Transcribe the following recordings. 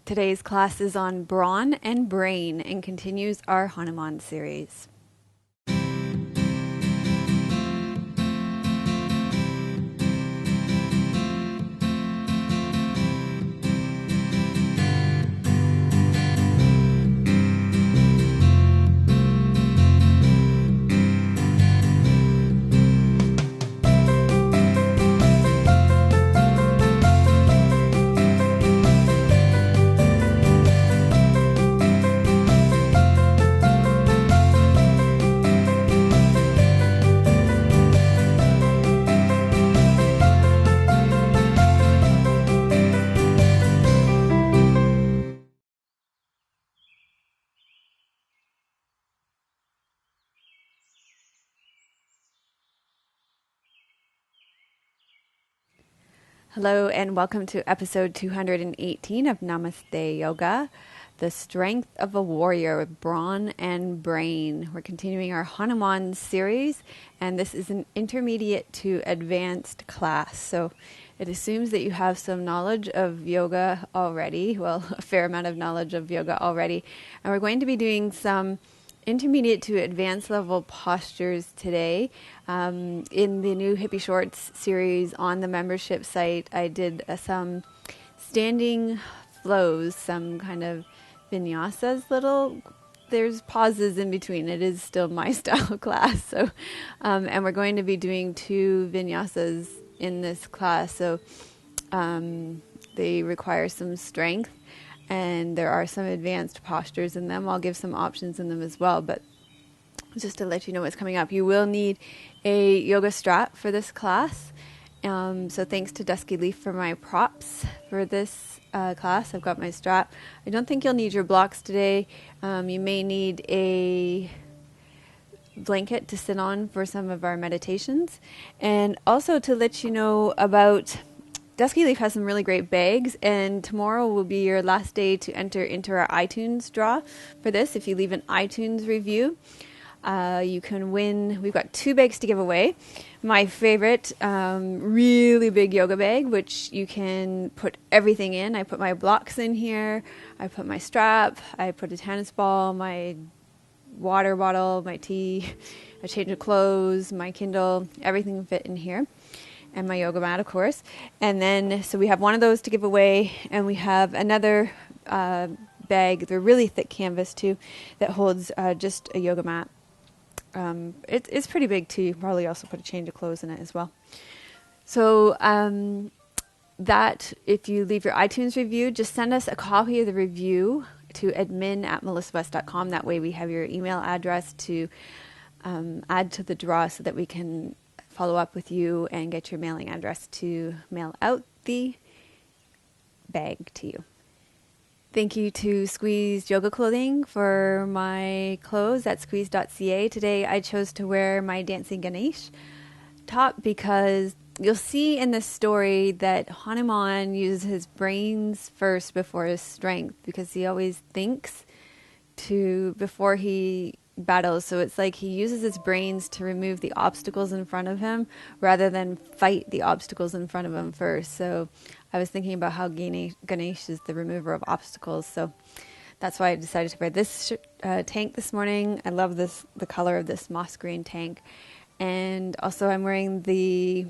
Today's class is on brawn and brain and continues our Hanuman series. Hello and welcome to episode 218 of Namaste Yoga, the strength of a warrior with brawn and brain. We're continuing our Hanuman series, and this is an intermediate to advanced class. So it assumes that you have some knowledge of yoga already, well, a fair amount of knowledge of yoga already. And we're going to be doing some intermediate to advanced level postures today. In the new Hippie Shorts series on the membership site, I did some standing flows, some kind of vinyasas, there's pauses in between. It is still my style class. So, and we're going to be doing 2 vinyasas in this class. So they require some strength. And there are some advanced postures in them. I'll give some options in them as well, but just to let you know what's coming up. You will need a yoga strap for this class. So thanks to Dusky Leaf for my props for this class. I've got my strap. I don't think you'll need your blocks today. You may need a blanket to sit on for some of our meditations. And also to let you know about Dusky Leaf has some really great bags, and tomorrow will be your last day to enter into our iTunes draw for this. If you leave an iTunes review, you can win. We've got 2 bags to give away. My favorite, really big yoga bag, which you can put everything in. I put my blocks in here. I put my strap. I put a tennis ball, my water bottle, my tea, a change of clothes, my Kindle, everything fit in here. And my yoga mat, of course. And then, so we have one of those to give away, and we have another bag, they're really thick canvas too, that holds just a yoga mat. It's pretty big too. You probably also put a change of clothes in it as well. So that, if you leave your iTunes review, just send us a copy of the review to admin@melissawest.com. That way we have your email address to add to the draw so that we can follow up with you and get your mailing address to mail out the bag to you. Thank you to Squeezed Yoga Clothing for my clothes at squeeze.ca. Today I chose to wear my Dancing Ganesh top because you'll see in this story that Hanuman uses his brains first before his strength, because he always thinks before he battles. So it's like he uses his brains to remove the obstacles in front of him rather than fight the obstacles in front of him first. So I was thinking about how Ganesh is the remover of obstacles. So that's why I decided to wear this tank this morning. I love the color of this moss green tank. And also I'm wearing the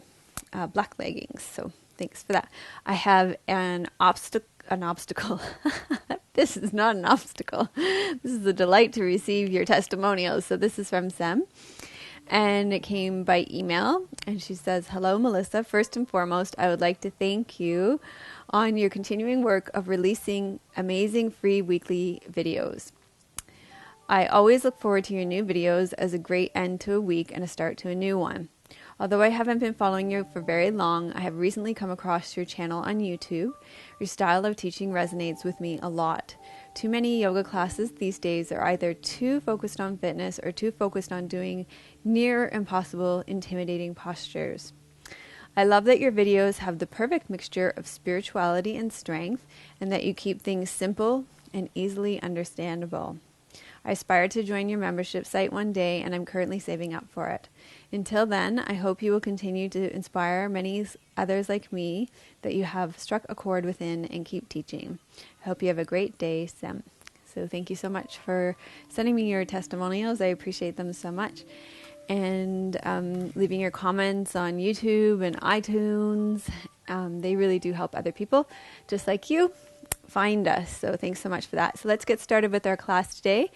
black leggings. So thanks for that. I have an obstacle. This is not an obstacle. This is a delight to receive your testimonials. So this is from Sem, and it came by email. And she says, "Hello, Melissa. First and foremost, I would like to thank you on your continuing work of releasing amazing free weekly videos. I always look forward to your new videos as a great end to a week and a start to a new one. Although I haven't been following you for very long, I have recently come across your channel on YouTube. Your style of teaching resonates with me a lot. Too many yoga classes these days are either too focused on fitness or too focused on doing near impossible, intimidating postures. I love that your videos have the perfect mixture of spirituality and strength, and that you keep things simple and easily understandable. I aspire to join your membership site one day, and I'm currently saving up for it. Until then, I hope you will continue to inspire many others like me, that you have struck a chord within and keep teaching. I hope you have a great day, Sem. So thank you so much for sending me your testimonials. I appreciate them so much. And leaving your comments on YouTube and iTunes. They really do help other people, just like you, find us. So thanks so much for that. So let's get started with our class today.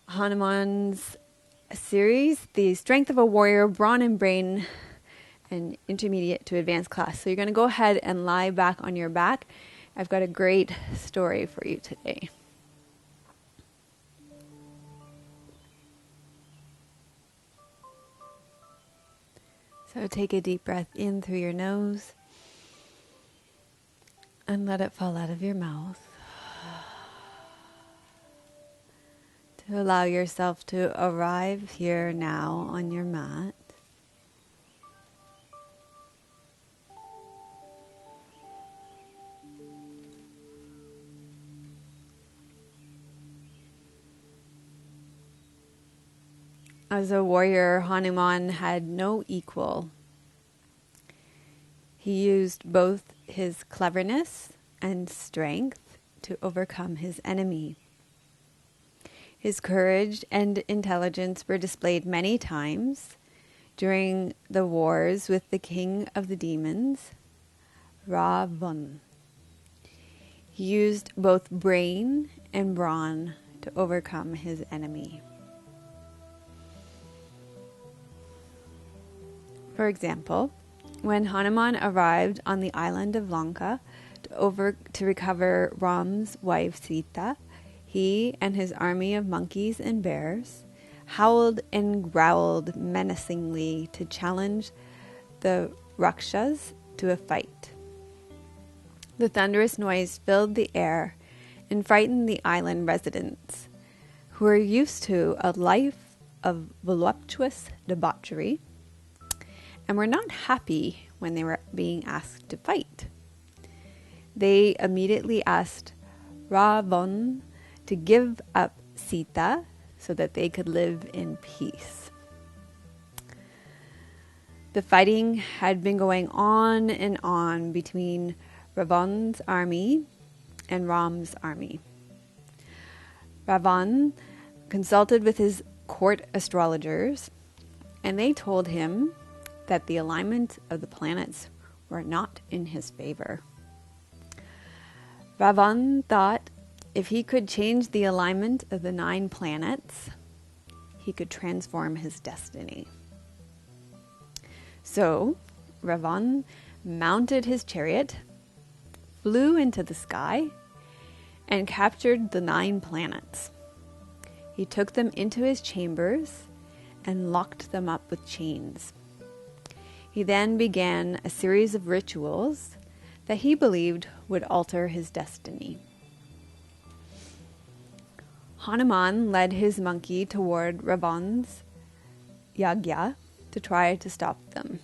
Hanuman's series, The Strength of a Warrior, Brawn and Brain, an intermediate to advanced class. So you're going to go ahead and lie back on your back. I've got a great story for you today. So take a deep breath in through your nose and let it fall out of your mouth. To allow yourself to arrive here now on your mat. As a warrior, Hanuman had no equal. He used both his cleverness and strength to overcome his enemy. His courage and intelligence were displayed many times during the wars with the king of the demons, Ravana. He used both brain and brawn to overcome his enemy. For example, when Hanuman arrived on the island of Lanka to recover Rama's wife Sita, he and his army of monkeys and bears howled and growled menacingly to challenge the rakshasas to a fight. The thunderous noise filled the air and frightened the island residents, who were used to a life of voluptuous debauchery and were not happy when they were being asked to fight. They immediately asked Ravana to give up Sita so that they could live in peace. The fighting had been going on and on between Ravana's army and Rama's army. Ravana consulted with his court astrologers, and they told him that the alignment of the planets were not in his favor. Ravana thought if he could change the alignment of the 9 planets, he could transform his destiny. So, Ravana mounted his chariot, flew into the sky, and captured the 9 planets. He took them into his chambers and locked them up with chains. He then began a series of rituals that he believed would alter his destiny. Hanuman led his monkey toward Ravana's yagya to try to stop them.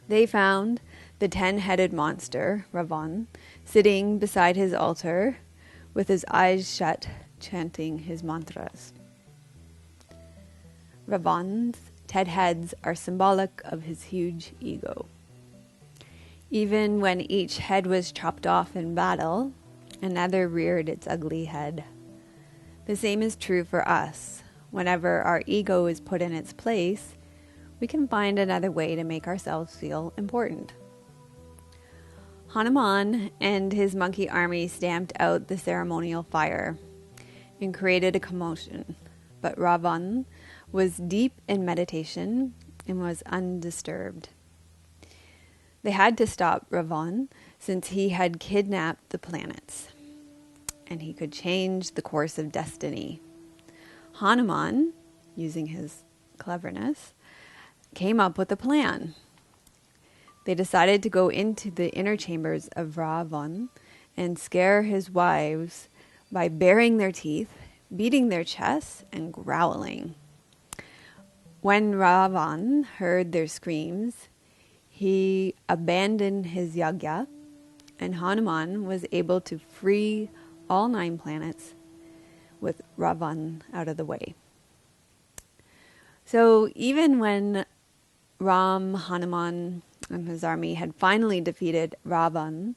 They found the 10-headed monster, Ravana, sitting beside his altar with his eyes shut, chanting his mantras. Ravana's 10 heads are symbolic of his huge ego. Even when each head was chopped off in battle, another reared its ugly head. The same is true for us. Whenever our ego is put in its place, we can find another way to make ourselves feel important. Hanuman and his monkey army stamped out the ceremonial fire and created a commotion, but Ravana was deep in meditation and was undisturbed. They had to stop Ravana since he had kidnapped the planets, and he could change the course of destiny. Hanuman, using his cleverness, came up with a plan. They decided to go into the inner chambers of Ravana and scare his wives by baring their teeth, beating their chests, and growling. When Ravana heard their screams, he abandoned his yagya, and Hanuman was able to free all 9 planets with Ravana out of the way. So even when Hanuman, and his army had finally defeated Ravana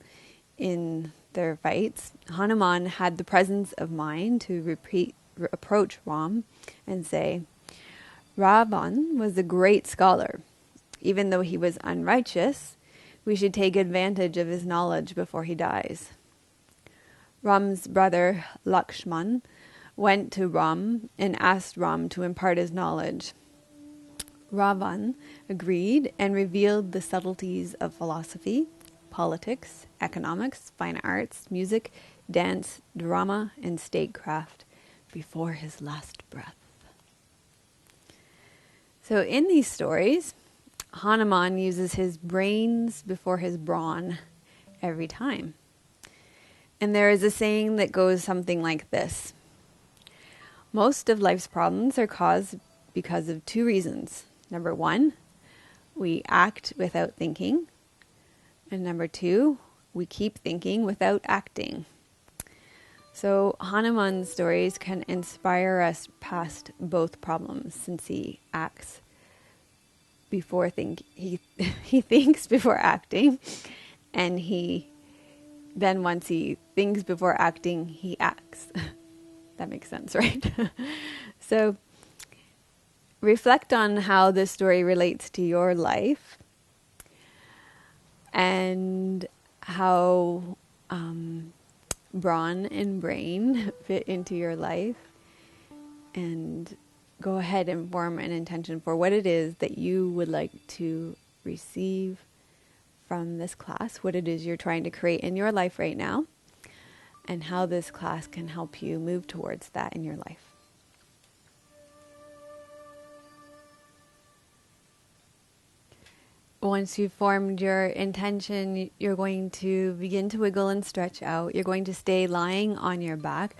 in their fights, Hanuman had the presence of mind to approach Ram and say, Ravana was a great scholar. Even though he was unrighteous, we should take advantage of his knowledge before he dies. Ram's brother, Lakshman, went to Ram and asked Ram to impart his knowledge. Ravana agreed and revealed the subtleties of philosophy, politics, economics, fine arts, music, dance, drama, and statecraft before his last breath. So in these stories, Hanuman uses his brains before his brawn every time. And there is a saying that goes something like this. Most of life's problems are caused because of two reasons. Number one, we act without thinking. And number two, we keep thinking without acting. So Hanuman's stories can inspire us past both problems, since he acts before he thinks before acting, and then once he thinks before acting, he acts. That makes sense, right? So reflect on how this story relates to your life and how brawn and brain fit into your life, and go ahead and form an intention for what it is that you would like to receive from this class, what it is you're trying to create in your life right now, and how this class can help you move towards that in your life. Once you've formed your intention, you're going to begin to wiggle and stretch out. You're going to stay lying on your back.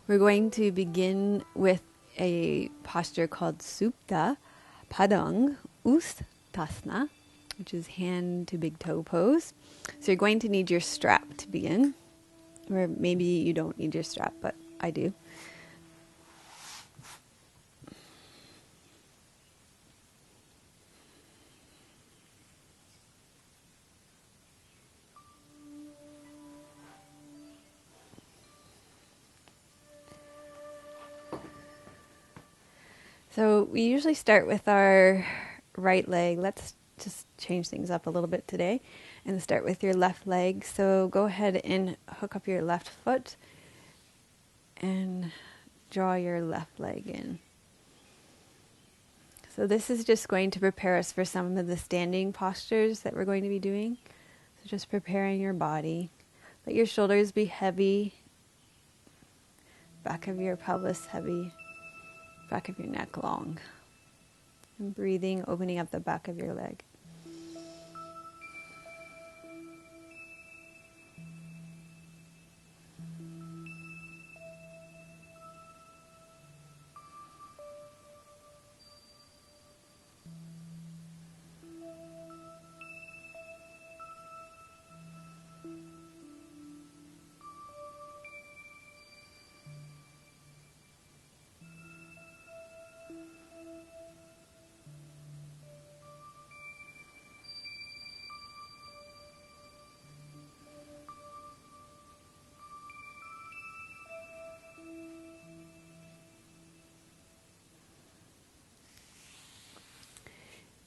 We're going to begin with a posture called Supta Padang Ustasana, which is hand to big toe pose. So you're going to need your strap to begin. Or maybe you don't need your strap, but I do. So we usually start with our right leg. Let's just change things up a little bit today and start with your left leg. So go ahead and hook up your left foot and draw your left leg in. So this is just going to prepare us for some of the standing postures that we're going to be doing. So just preparing your body. Let your shoulders be heavy, back of your pelvis heavy, back of your neck long. And breathing, opening up the back of your leg.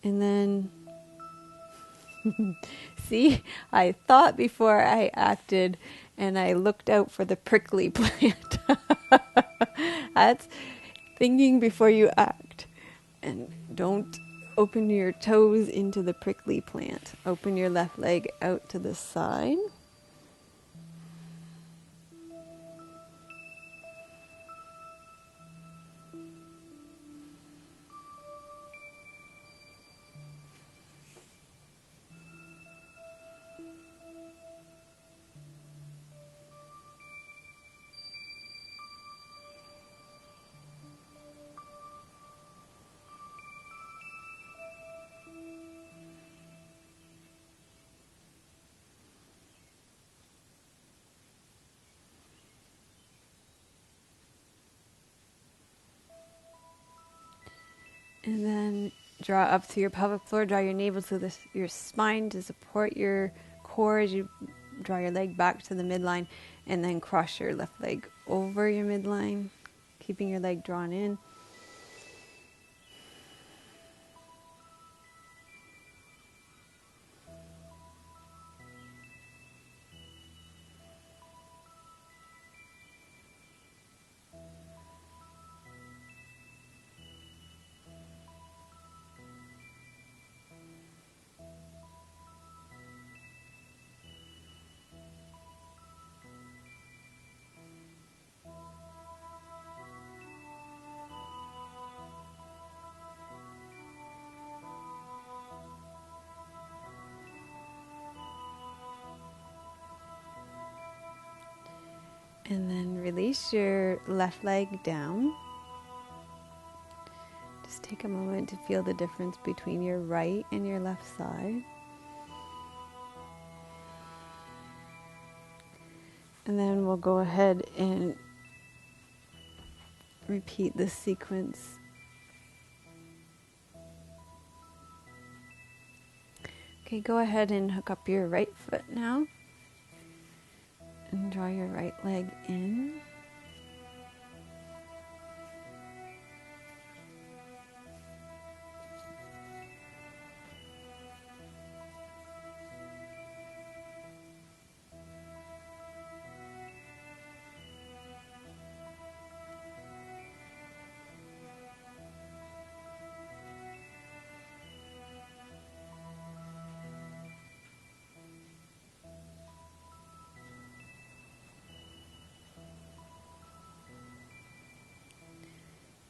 And then, see, I thought before I acted, and I looked out for the prickly plant. That's thinking before you act. And don't open your toes into the prickly plant. Open your left leg out to the side. And then draw up through your pelvic floor, draw your navel to your spine to support your core as you draw your leg back to the midline, and then cross your left leg over your midline, keeping your leg drawn in. And then release your left leg down. Just take a moment to feel the difference between your right and your left side. And then we'll go ahead and repeat this sequence. Okay, go ahead and hook up your right foot now. And draw your right leg in.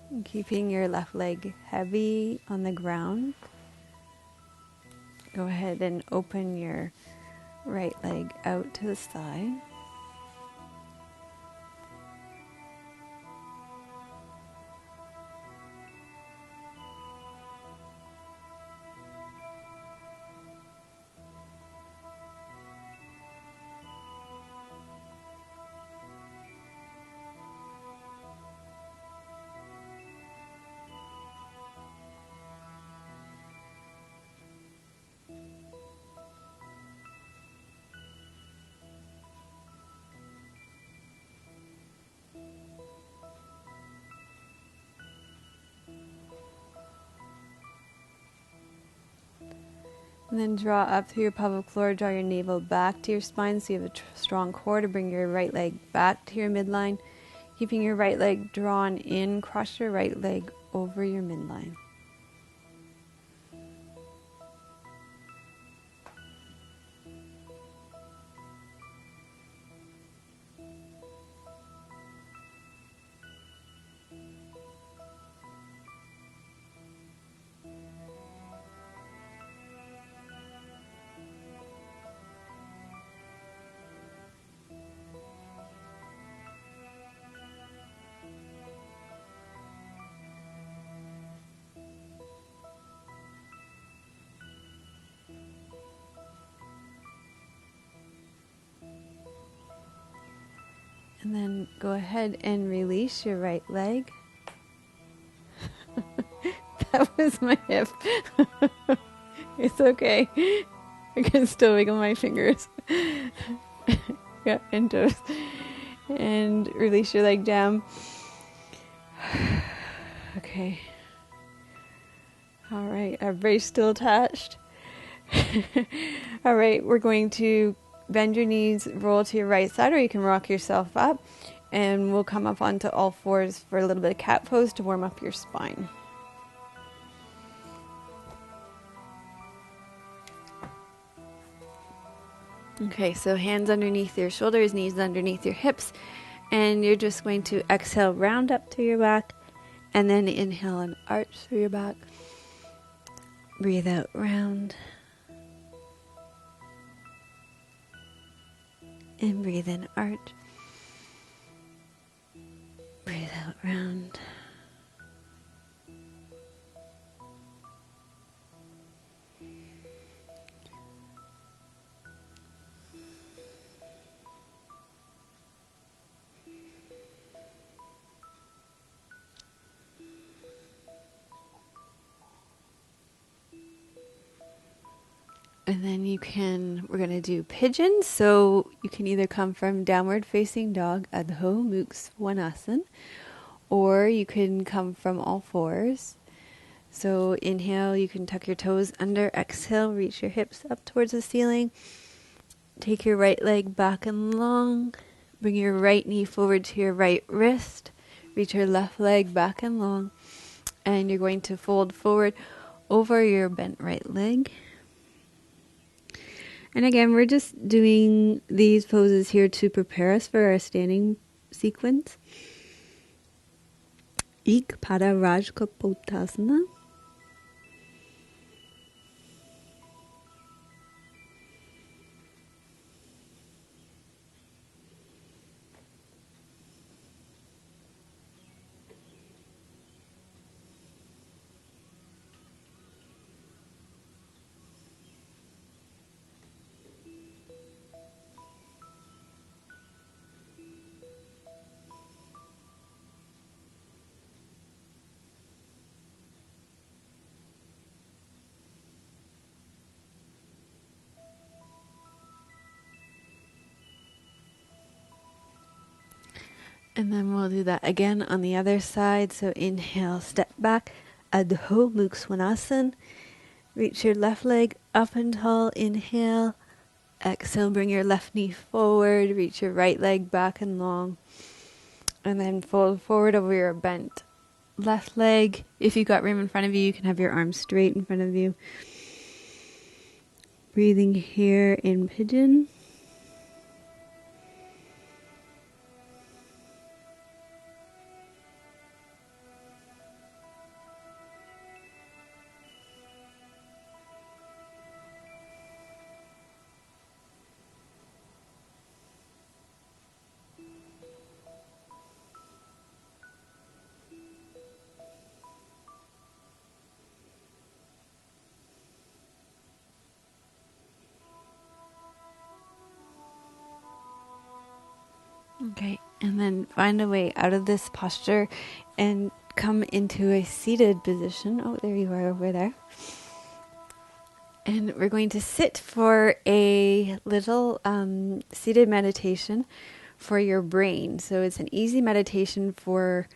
And keeping your left leg heavy on the ground, go ahead and open your right leg out to the side. And then draw up through your pelvic floor, draw your navel back to your spine so you have a strong core to bring your right leg back to your midline. Keeping your right leg drawn in, cross your right leg over your midline. And then go ahead and release your right leg. That was my hip. It's okay. I can still wiggle my fingers. Yeah, and toes. And release your leg down. Okay. All right, everybody's still attached. All right, we're going to bend your knees, roll to your right side, or you can rock yourself up, and we'll come up onto all fours for a little bit of cat pose to warm up your spine. Okay, so hands underneath your shoulders, knees underneath your hips, and you're just going to exhale, round up through your back, and then inhale and arch through your back. Breathe out, round. And breathe in, arch. Breathe out, round. And then we're going to do pigeon. So you can either come from downward facing dog, Adho Mukha Svanasana, or you can come from all fours. So inhale, you can tuck your toes under. Exhale, reach your hips up towards the ceiling. Take your right leg back and long. Bring your right knee forward to your right wrist. Reach your left leg back and long. And you're going to fold forward over your bent right leg. And again, we're just doing these poses here to prepare us for our standing sequence. Ik Pada Rajkapotasana. And then we'll do that again on the other side. So inhale, step back, Adho Mukha Svanasana. Reach your left leg up and tall. Inhale. Exhale, bring your left knee forward. Reach your right leg back and long. And then fold forward over your bent left leg. If you've got room in front of you, you can have your arms straight in front of you. Breathing here in pigeon. Okay, and then find a way out of this posture and come into a seated position. Oh, there you are over there. And we're going to sit for a little seated meditation for your brain. So it's an easy meditation for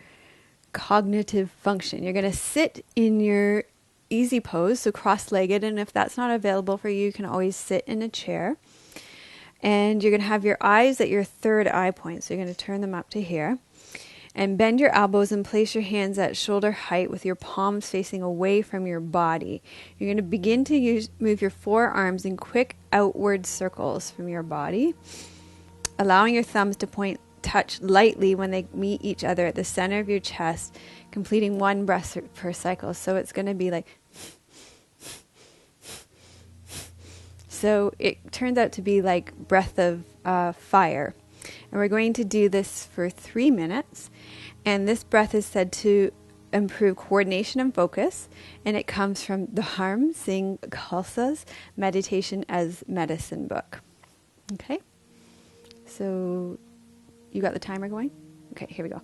cognitive function. You're going to sit in your easy pose, so cross-legged, and if that's not available for you, you can always sit in a chair. And you're going to have your eyes at your third eye point. So you're going to turn them up to here. And bend your elbows and place your hands at shoulder height with your palms facing away from your body. You're going to begin to move your forearms in quick outward circles from your body, allowing your thumbs to touch lightly when they meet each other at the center of your chest, completing one breath per cycle. So it's going to be like... So it turns out to be like breath of fire. And we're going to do this for 3 minutes. And this breath is said to improve coordination and focus. And it comes from the Harm Singh Khalsa's Meditation as Medicine book. Okay? So you got the timer going? Okay, here we go.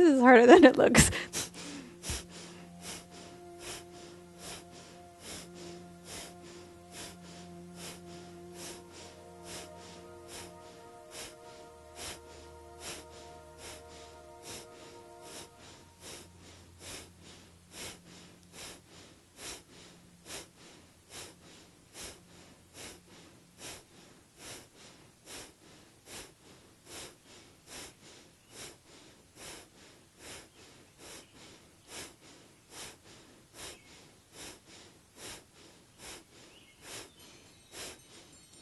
This is harder than it looks.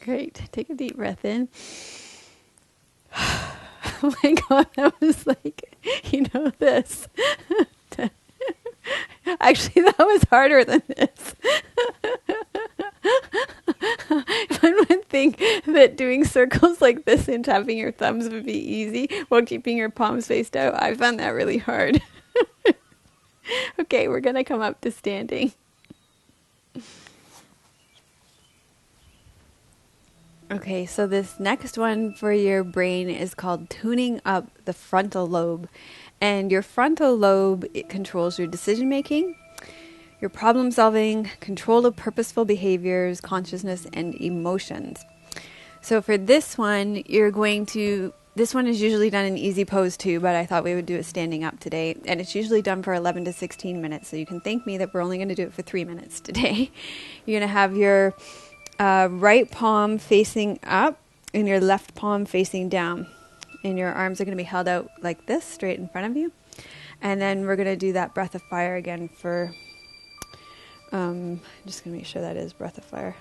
Great. Take a deep breath in. Oh my God, that was like, this. Actually, that was harder than this. One would think that doing circles like this and tapping your thumbs would be easy while keeping your palms faced out. I found that really hard. Okay, we're going to come up to standing. Okay, so this next one for your brain is called tuning up the frontal lobe. And your frontal lobe, it controls your decision making, your problem solving, control of purposeful behaviors, consciousness, and emotions. So for this one, this one is usually done in easy pose too, but I thought we would do it standing up today. And it's usually done for 11 to 16 minutes. So you can thank me that we're only going to do it for 3 minutes today. You're going to have your right palm facing up and your left palm facing down. And your arms are going to be held out like this, straight in front of you. And then we're going to do that breath of fire again for, I'm just going to make sure that is breath of fire.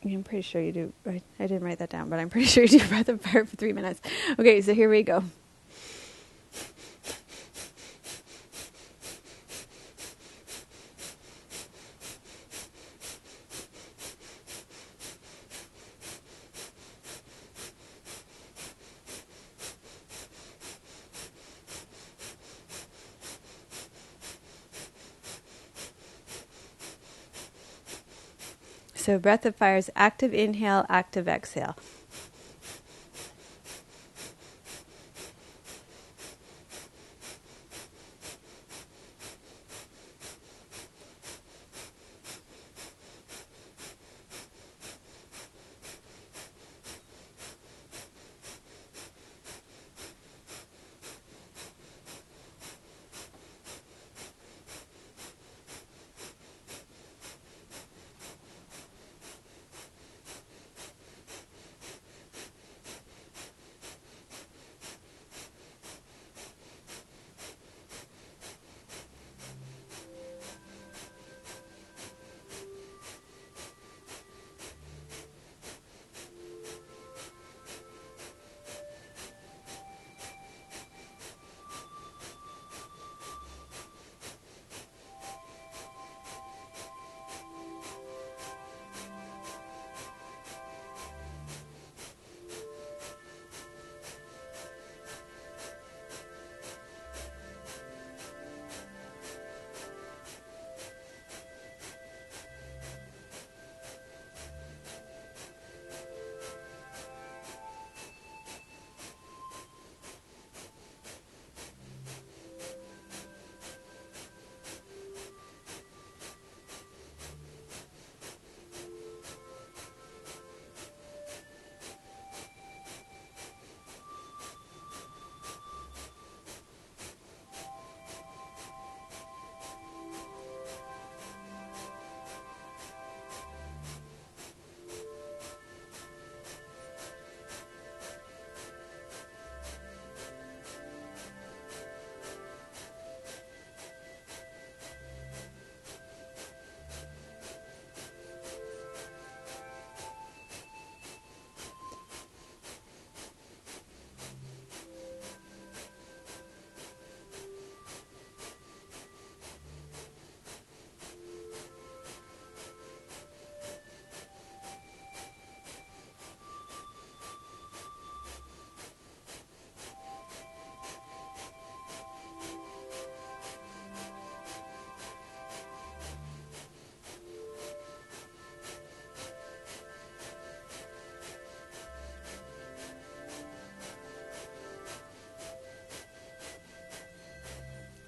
I'm pretty sure you do. I didn't write that down, but I'm pretty sure you do breath of fire for 3 minutes. Okay, so here we go. So breath of fire is active inhale, active exhale.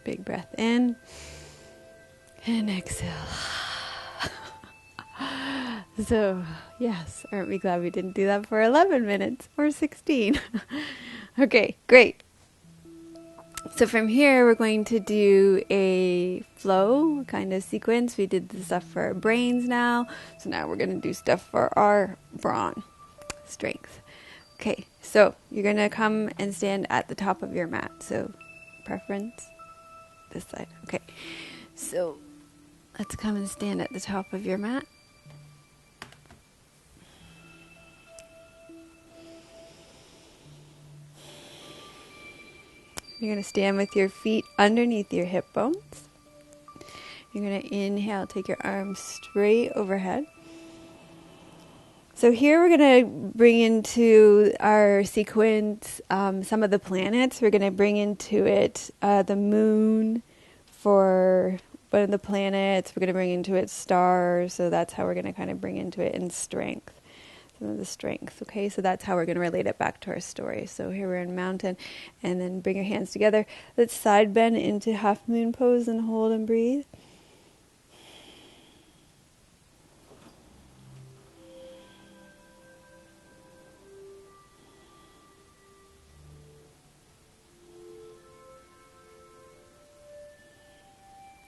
Big breath in and exhale. So, yes, aren't we glad we didn't do that for 11 minutes or 16? Okay, great. So from here, we're going to do a flow kind of sequence. We did the stuff for our brains now. So now we're going to do stuff for our brawn, strength. Okay, so you're going to come and stand at the top of your mat. So preference, this side. Okay, so let's come and stand at the top of your mat. You're going to stand with your feet underneath your hip bones. You're going to inhale, take your arms straight overhead. So here we're going to bring into our sequence some of the planets. We're going to bring into it the moon for one of the planets. We're going to bring into it stars. So that's how we're going to kind of bring into it, and strength. Some of the strength. Okay, so that's how we're going to relate it back to our story. So here we're in mountain, and then bring your hands together. Let's side bend into half moon pose and hold and breathe.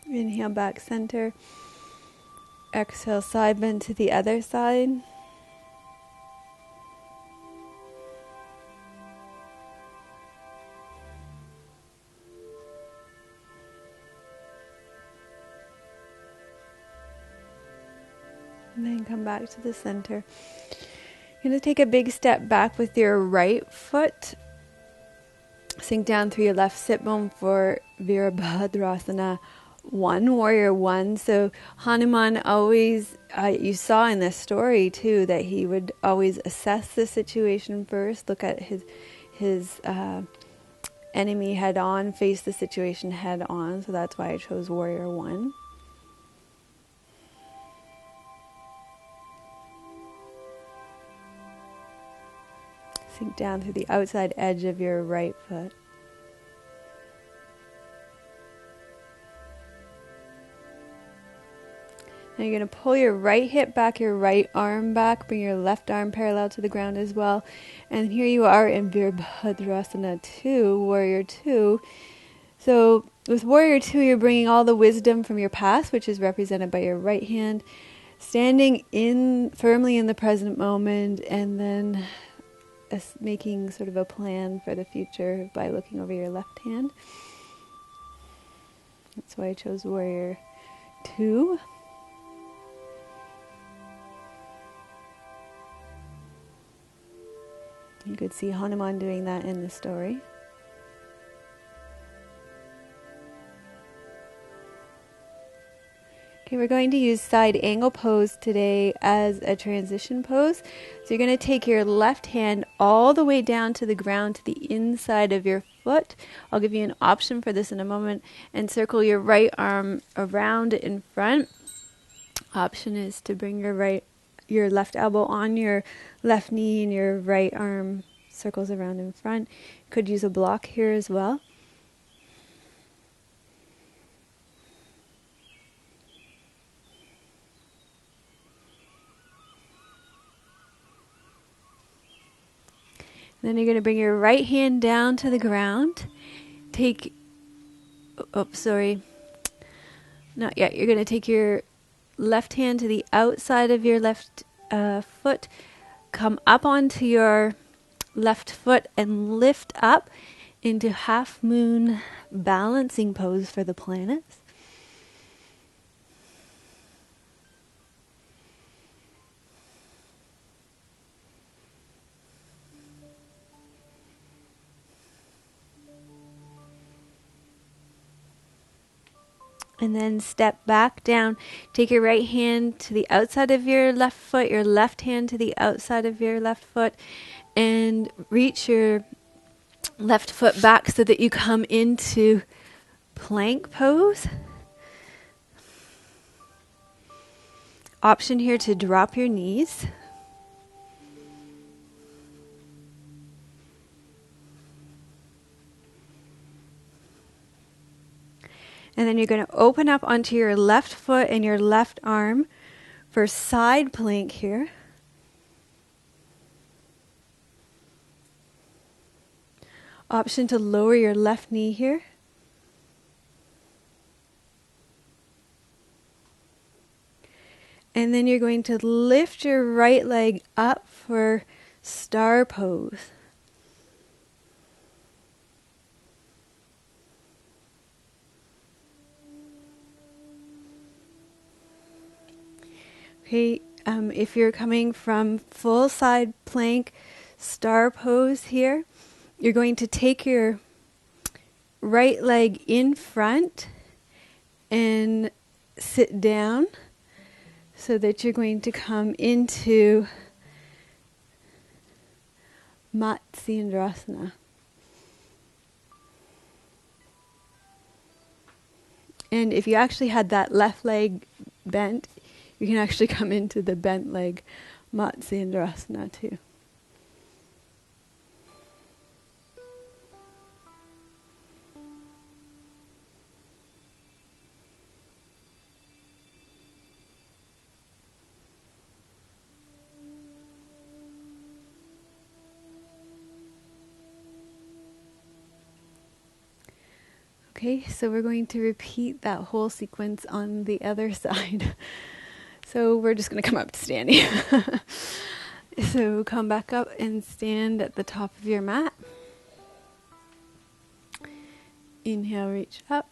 Inhale, back center. Exhale, side bend to the other side. And then come back to the center. You're going to take a big step back with your right foot. Sink down through your left sit bone for Virabhadrasana 1, warrior 1. So Hanuman always, you saw in this story too, that he would always assess the situation first, look at his enemy head on, face the situation head on. So that's why I chose warrior 1. Sink down through the outside edge of your right foot. Now you're going to pull your right hip back, your right arm back, bring your left arm parallel to the ground as well. And here you are in Virabhadrasana 2, warrior 2. So with warrior 2, you're bringing all the wisdom from your past, which is represented by your right hand, standing firmly in the present moment, and then making sort of a plan for the future by looking over your left hand. That's why I chose warrior 2. You could see Hanuman doing that in the story. Okay, we're going to use side angle pose today as a transition pose. So you're going to take your left hand all the way down to the ground to the inside of your foot. I'll give you an option for this in a moment. And circle your right arm around in front. Option is to bring your left elbow on your left knee, and your right arm circles around in front. You could use a block here as well. Then you're going to bring your right hand down to the ground. Not yet. You're going to take your left hand to the outside of your left foot. Come up onto your left foot and lift up into half moon balancing pose for the planets. And then step back down. Take your right hand to the outside of your left foot, your left hand to the outside of your left foot, and reach your left foot back so that you come into plank pose. Option here to drop your knees. And then you're going to open up onto your left foot and your left arm for side plank here. Option to lower your left knee here. And then you're going to lift your right leg up for star pose. Okay, if you're coming from full side plank, star pose here, you're going to take your right leg in front and sit down so that you're going to come into menacingly. And if you actually had that left leg bent, you can actually come into the bent leg menacingly too. Okay, so we're going to repeat that whole sequence on the other side. So we're just going to come up to standing. So come back up and stand at the top of your mat. Inhale, reach up.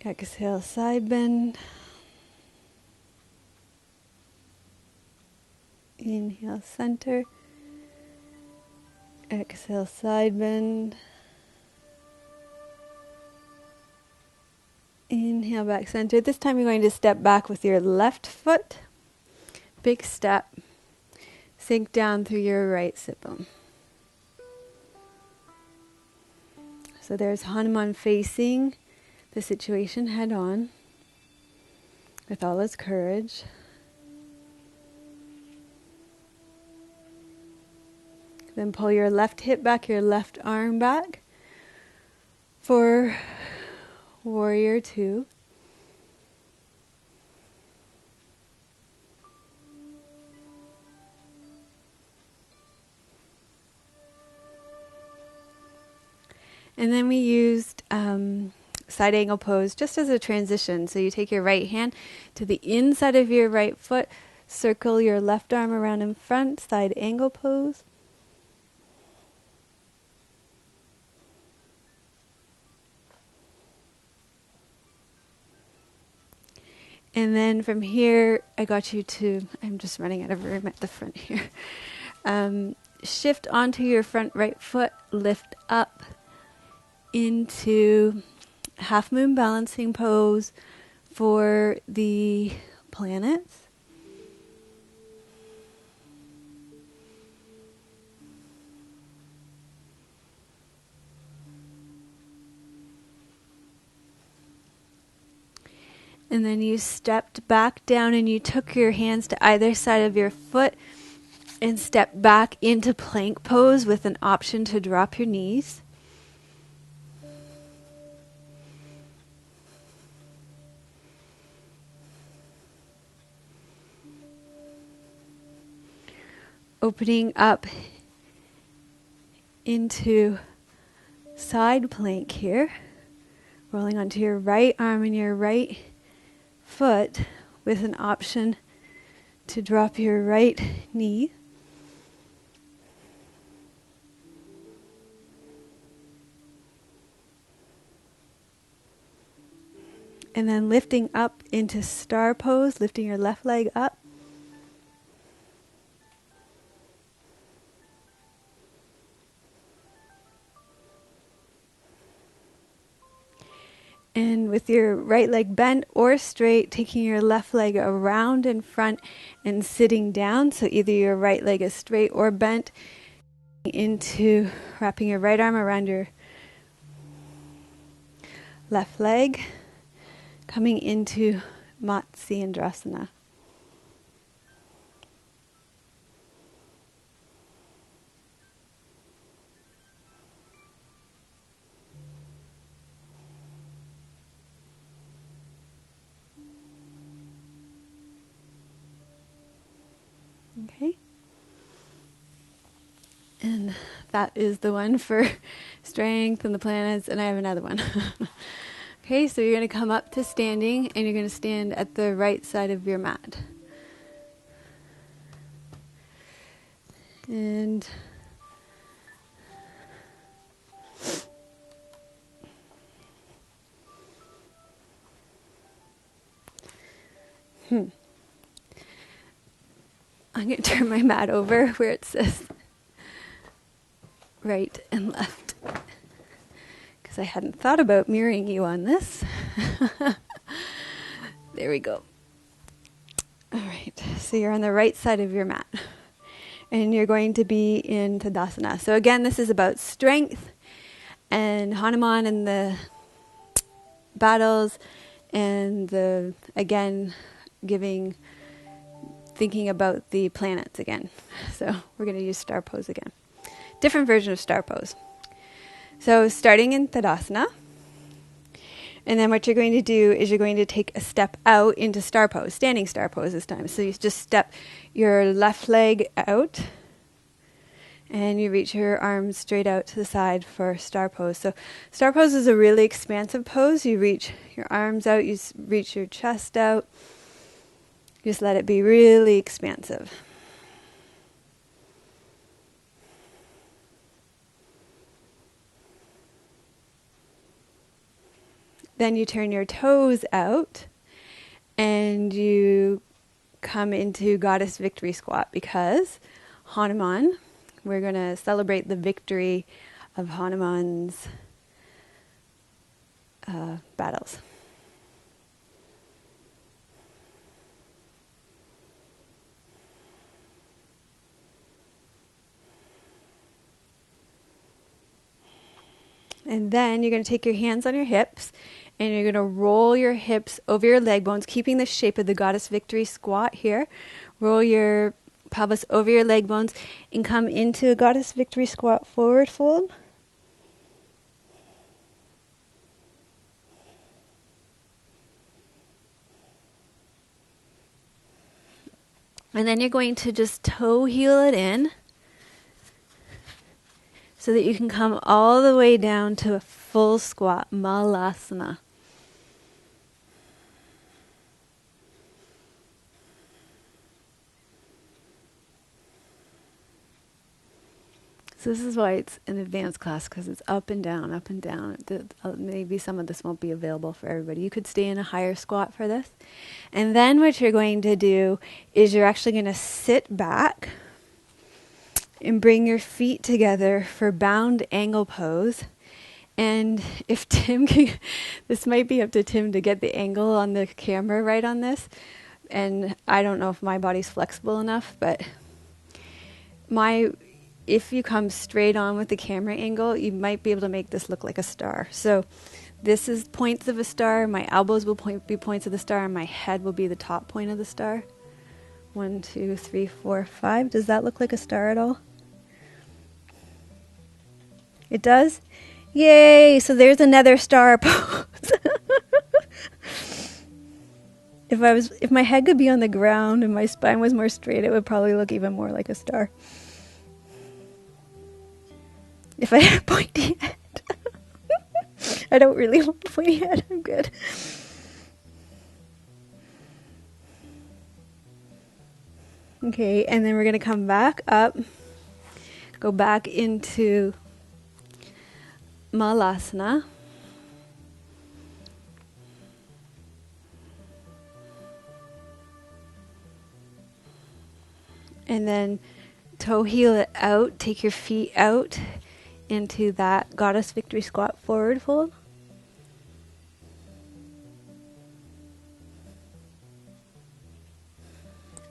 Exhale, side bend. Inhale, center. Exhale, side bend. Inhale, back center. This time you're going to step back with your left foot. Big step. Sink down through your right sit bone. So there's Hanuman facing the situation head on with all his courage. Then pull your left hip back, your left arm back for warrior two. And then we used side angle pose just as a transition. So you take your right hand to the inside of your right foot, circle your left arm around in front, side angle pose. And then from here, I got you to, I'm just running out of room at the front here. Shift onto your front right foot, lift up into half moon balancing pose for the planets. And then you stepped back down and you took your hands to either side of your foot and stepped back into plank pose with an option to drop your knees. Opening up into side plank here. Rolling onto your right arm and your right foot with an option to drop your right knee. And then lifting up into star pose, lifting your left leg up. And with your right leg bent or straight, taking your left leg around in front and sitting down. So either your right leg is straight or bent, into wrapping your right arm around your left leg, coming into menacingly. Okay. And that is the one for strength and the planets, and I have another one. Okay, so you're going to come up to standing, and you're going to stand at the right side of your mat. And I'm going to turn my mat over where it says right and left, because I hadn't thought about mirroring you on this. There we go. All right, so you're on the right side of your mat, and you're going to be in Tadasana. So again, this is about strength and Hanuman and the battles, and again thinking about the planets again. So we're going to use star pose again. Different version of star pose. So starting in Tadasana, and then what you're going to do is you're going to take a step out into star pose, standing star pose this time. So you just step your left leg out, and you reach your arms straight out to the side for star pose. So star pose is a really expansive pose. You reach your arms out, you reach your chest out. Just let it be really expansive. Then you turn your toes out and you come into Goddess Victory Squat, because Hanuman, we're going to celebrate the victory of Hanuman's battles. And then you're going to take your hands on your hips, and you're going to roll your hips over your leg bones, keeping the shape of the Goddess Victory Squat here. Roll your pelvis over your leg bones and come into a Goddess Victory Squat forward fold. And then you're going to just toe heel it in, so that you can come all the way down to a full squat, malasana. So this is why it's an advanced class, because it's up and down, up and down. Maybe some of this won't be available for everybody. You could stay in a higher squat for this. And then what you're going to do is you're actually going to sit back and bring your feet together for bound angle pose. And if Tim can, this might be up to Tim to get the angle on the camera right on this. And I don't know if my body's flexible enough, but if you come straight on with the camera angle, you might be able to make this look like a star. So this is points of a star. My elbows will be points of the star, and my head will be the top point of the star. 1, 2, 3, 4, 5. Does that look like a star at all? It does? Yay! So there's another star pose. If my head could be on the ground and my spine was more straight, it would probably look even more like a star. If I had a pointy head. I don't really want a pointy head. I'm good. Okay, and then we're going to come back up, go back into Malasana. And then toe heel it out, take your feet out into that Goddess Victory Squat forward fold.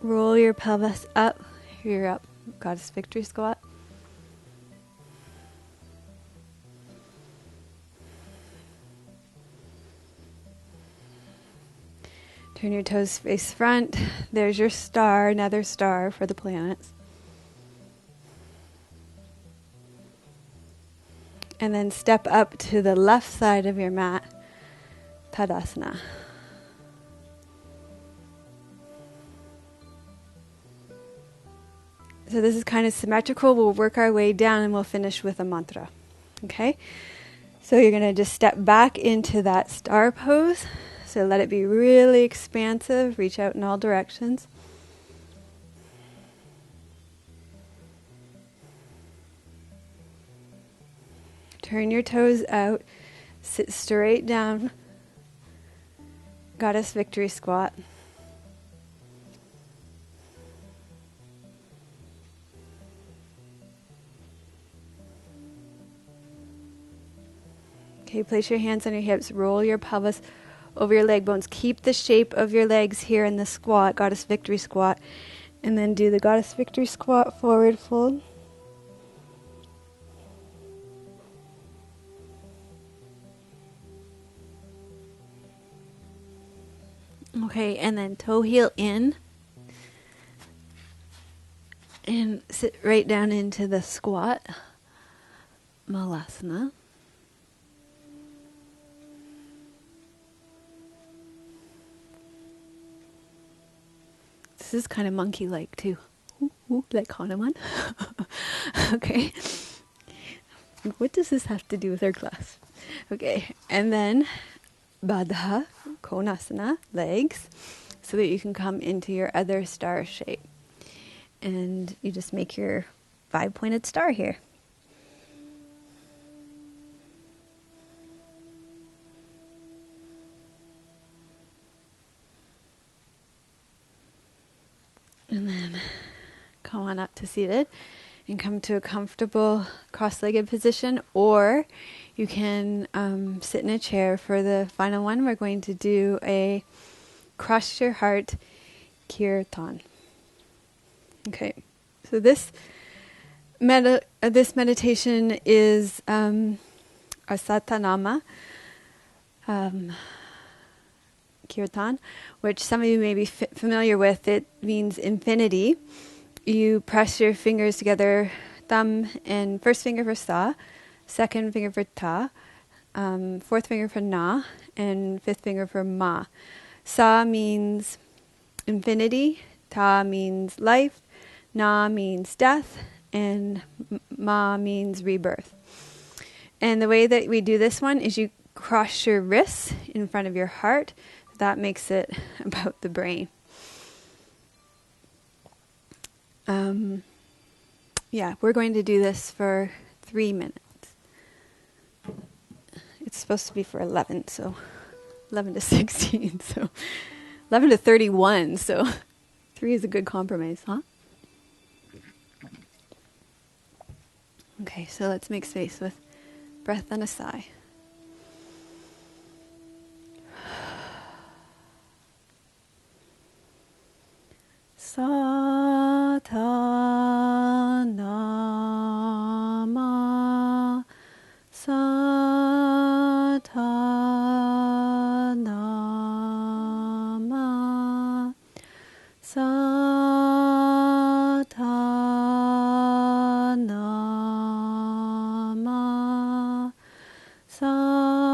Roll your pelvis up. You're up, Goddess Victory Squat. Turn your toes face front. There's your star, another star for the planets. And then step up to the left side of your mat, Tadasana. So this is kind of symmetrical. We'll work our way down and we'll finish with a mantra. Okay? So you're going to just step back into that star pose. So let it be really expansive. Reach out in all directions. Turn your toes out. Sit straight down. Goddess victory squat. Okay, place your hands on your hips. Roll your pelvis over your leg bones. Keep the shape of your legs here in the squat, goddess victory squat. And then do the goddess victory squat, forward fold. Okay, and then toe heel in. And sit right down into the squat, malasana. This is kind of monkey-like too. Ooh, ooh, like Hanuman. Okay. What does this have to do with our class? Okay, and then Baddha Konasana, legs, so that you can come into your other star shape. And you just make your 5-pointed star here. And then come on up to seated and come to a comfortable cross-legged position, or you can sit in a chair. For the final one, we're going to do a cross your heart kirtan. Okay, so this meditation is a satanama kirtan, which some of you may be familiar with. It means infinity. You press your fingers together, thumb and first finger for sa, second finger for ta, fourth finger for na, and fifth finger for ma. Sa means infinity, ta means life, na means death, and ma means rebirth. And the way that we do this one is you cross your wrists in front of your heart. That makes it about the brain. We're going to do this for 3 minutes. It's supposed to be for 11, so 11 to 16, so 11 to 31, so 3 is a good compromise, huh? Okay, so let's make space with breath and a sigh. Satanama, satanama, satanama, satanama,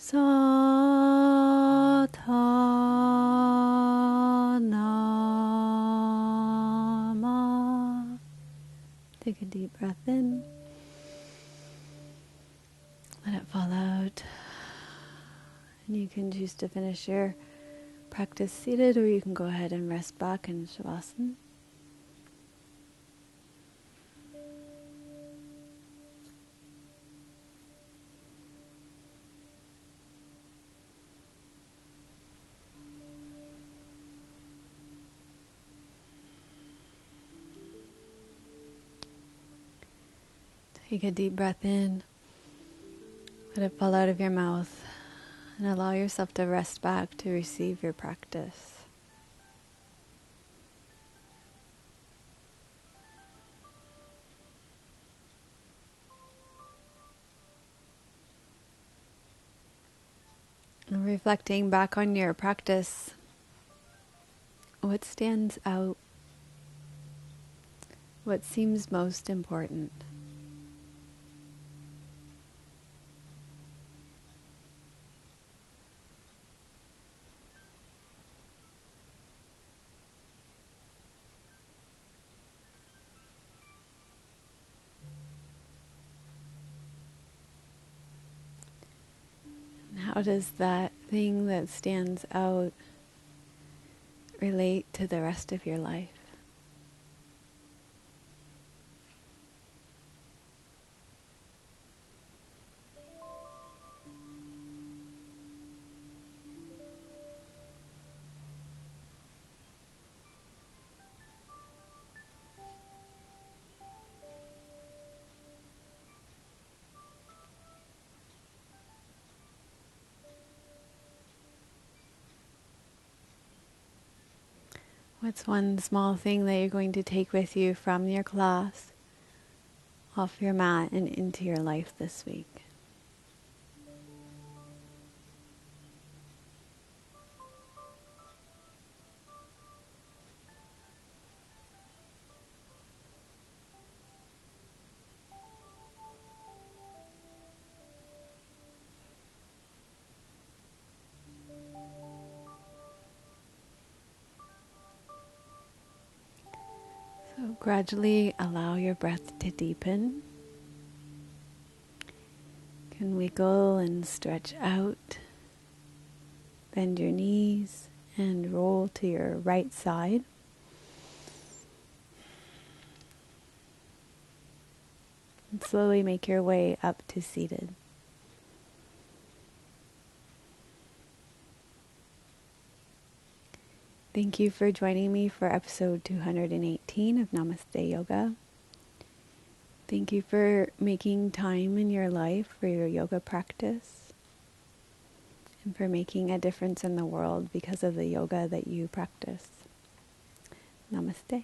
Satanama. Take a deep breath in. Let it fall out. And you can choose to finish your practice seated, or you can go ahead and rest back in Shavasana. Take a deep breath in. Let it fall out of your mouth. And allow yourself to rest back to receive your practice. And reflecting back on your practice, what stands out? What seems most important? How does that thing that stands out relate to the rest of your life? What's one small thing that you're going to take with you from your class, off your mat, and into your life this week? So gradually allow your breath to deepen. You can wiggle and stretch out. Bend your knees and roll to your right side. And slowly make your way up to seated. Thank you for joining me for episode 218 of Namaste Yoga. Thank you for making time in your life for your yoga practice and for making a difference in the world because of the yoga that you practice. Namaste.